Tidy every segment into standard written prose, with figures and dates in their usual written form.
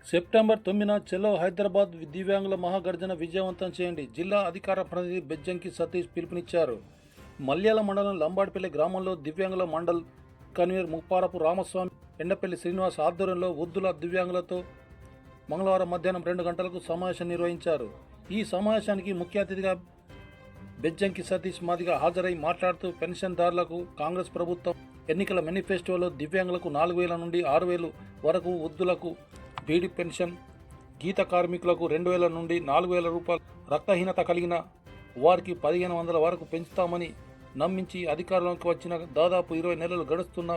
September 9న చలో హైదరాబాద్ దివ్యాంగుల మహాగర్జన విజయవంతం చేయండి. జిల్లా అధికార ప్రతినిధి బెజ్జంకి సతీష్ పిలుపునిచ్చారు. మల్యాల మండలం లంబాడిపల్లి గ్రామంలో దివ్యాంగుల మండల్ కన్వీనర్ ముప్పారపు రామస్వామి, ఎండపల్లి శ్రీనివాస్ ఆధ్వర్యంలో వృద్ధుల దివ్యాంగులతో మంగళవారం మధ్యాహ్నం 2 గంటలకు సమావేశం నిర్వహించారు. ఈ సమావేశానికి ముఖ్య అతిథిగా బెజ్జంకి సతీష్ మాదిగా హాజరై మాట్లాడుతూ పెన్షన్దారులకు కాంగ్రెస్ ప్రభుత్వం ఎన్నికల మేనిఫెస్టోలో దివ్యాంగులకు 4,000 నుండి 6,000 వరకు, వృద్ధులకు బీడీ పెన్షన్, గీత కార్మికులకు 2,000 నుండి 4,000 రూపాయలు, రక్తహీనత కలిగిన వారికి 1,500 వరకు పెంచుతామని నమ్మించి అధికారంలోకి వచ్చిన దాదాపు 20 నెలలు గడుస్తున్న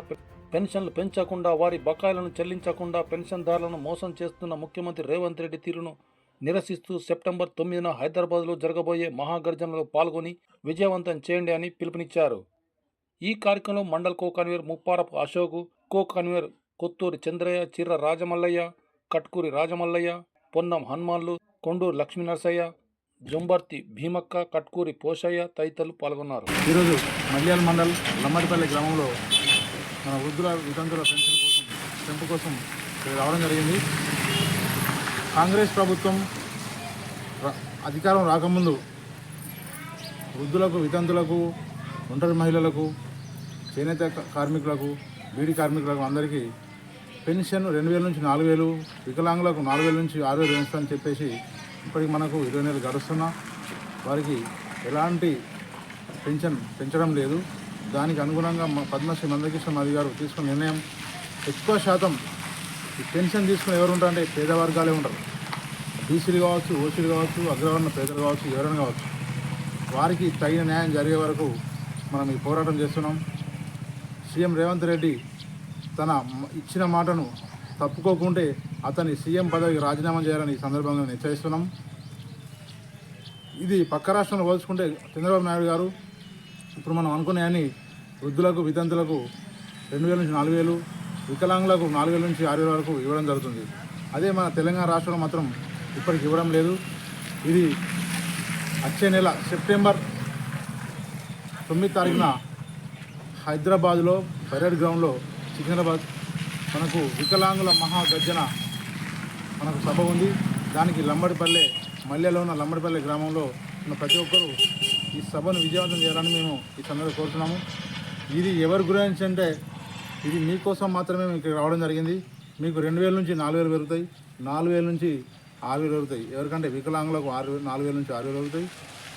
పెన్షన్లు పెంచకుండా, వారి బకాయిలను చెల్లించకుండా పెన్షన్దారులను మోసం చేస్తున్న ముఖ్యమంత్రి రేవంత్ రెడ్డి తీరును నిరసిస్తూ సెప్టెంబర్ 9న హైదరాబాద్లో జరగబోయే మహాగర్జనలో పాల్గొని విజయవంతం చేయండి అని పిలుపునిచ్చారు. ఈ కార్యక్రమంలో Mandal co convener Mupparapu Ashok, co convener Kothuri Chandraiah, Chirra Rajamallaiah, Katkuri Rajamallaiah, Ponnam Hanumanlu, Konduru Lakshmi Narasaiah, Jombarthi Bheemakka, Katkuri Poshaiah తదితరులు పాల్గొన్నారు. ఈరోజు మల్యాల మండల్ లంబాడిపల్లి గ్రామంలో మన వృద్ధుల వితంతుల పెన్షన్ పెంపు కోసం రావడం జరిగింది. కాంగ్రెస్ ప్రభుత్వం అధికారం రాకముందు వృద్ధులకు, వితంతులకు, ఒంటరి మహిళలకు, చేనేత కార్మికులకు, బీడీ కార్మికులకు అందరికీ పెన్షన్ 2,000 నుంచి 4,000, వికలాంగులకు 4,000 నుంచి 6,000 పెంచుతామని చెప్పేసి ఇప్పటికి మనకు 20 నెలలు గడుస్తున్నా వారికి ఎలాంటి పెన్షన్ పెంచడం లేదు. దానికి అనుగుణంగా పద్మశ్రీ మందకృష్ణ మాది గారు తీసుకున్న నిర్ణయం, ఎక్కువ శాతం ఈ పెన్షన్ తీసుకుని ఎవరు ఉంటారంటే పేద వర్గాలే ఉంటారు. బీసీలు కావచ్చు, ఓసీలు కావచ్చు, అగ్రవర్ణ పేదలు కావచ్చు, ఎవరైనా కావచ్చు, వారికి తగిన న్యాయం జరిగే వరకు మనం ఈ పోరాటం చేస్తున్నాం. సీఎం రేవంత్ రెడ్డి తన ఇచ్చిన మాటను తప్పుకోకుంటే అతని సీఎం పదవికి రాజీనామా చేయాలని ఈ సందర్భంగా హెచ్చరిస్తున్నాం. ఇది పక్క రాష్ట్రంలో పోల్చుకుంటే చంద్రబాబు నాయుడు గారు ఇప్పుడు మనం అనుకునే వృద్ధులకు, వితంతులకు 2,000 నుంచి 4,000, వికలాంగులకు 4,000 నుంచి 6,000 వరకు ఇవ్వడం జరుగుతుంది. అదే మన తెలంగాణ రాష్ట్రంలో మాత్రం ఇప్పటికి ఇవ్వడం లేదు. ఇది వచ్చే నెల సెప్టెంబర్ 9 తారీఖున హైదరాబాద్లో పరేడ్ గ్రౌండ్లో సికింద్రాబాద్ మనకు వికలాంగుల మహాగర్జన మనకు సభ ఉంది. దానికి లంబడిపల్లె, మల్యాలో ఉన్న లంబడిపల్లె గ్రామంలో ఉన్న ప్రతి ఒక్కరూ ఈ సభను విజయవంతం చేయాలని మేము ఈ సందర్భంగా కోరుతున్నాము. ఇది ఎవరి గురించి అంటే ఇది మీకోసం మాత్రమే మేము ఇక్కడ రావడం జరిగింది. మీకు 2,000 నుంచి 4,000 పెరుగుతాయి, 4,000 నుంచి 6,000 పెరుగుతాయి. ఎవరికంటే వికలాంగులకు 4,000 నుంచి 6,000 పెరుగుతాయి.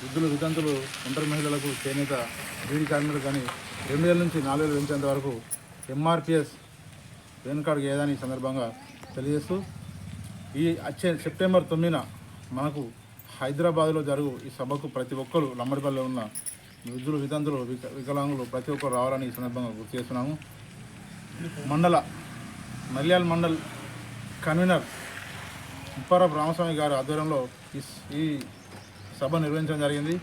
వృద్ధులు, వితంతులు, ఒంటరి మహిళలకు, చేనేత, బీడీ కార్మికులు కానీ 2,000 నుంచి 4,000 పెంచేంత వరకు ఎంఆర్పిఎస్ వెనుకాడికి ఏదని సందర్భంగా తెలియజేస్తూ ఈ వచ్చే సెప్టెంబర్ 9న మనకు హైదరాబాద్లో జరుగు ఈ సభకు ప్రతి ఒక్కరు, లంబడిపల్లిలో ఉన్న వృద్ధులు, వితంతులు, వికలాంగులు ప్రతి ఒక్కరు రావాలని ఈ సందర్భంగా గుర్తు చేస్తున్నాము. మల్యాల మండల్ కన్వీనర్ ముప్పారపు రామస్వామి గారి ఆధ్వర్యంలో ఈ సభ నిర్వహించడం జరిగింది.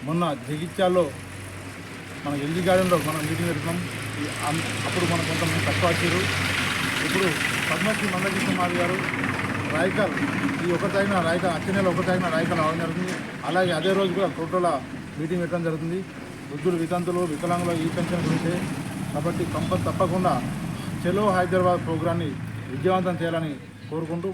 మొన్న జగిత్యాల్లో మన ఎల్జీ గార్డెన్లో మనం మీటింగ్ పెడుతున్నాం. అప్పుడు మనం కొంతమంది తక్కువ వచ్చారు. ఇప్పుడు పద్మశ్రీ మందకృష్ణ మాది గారు రాయకల్ ఈ 1 తారీఖున రాయకల్, వచ్చే నెల 1 తారీఖున రాయకల్ రావడం జరుగుతుంది. అలాగే అదే రోజు కూడా టోటల్ మీటింగ్ పెట్టడం జరుగుతుంది. వృద్ధులు, వితంతులు, వికలాంగుల ఈ పెన్షన్ గురించి. కాబట్టి తప్పకుండా చలో హైదరాబాద్ ప్రోగ్రాన్ని విజయవంతం చేయాలని కోరుకుంటూ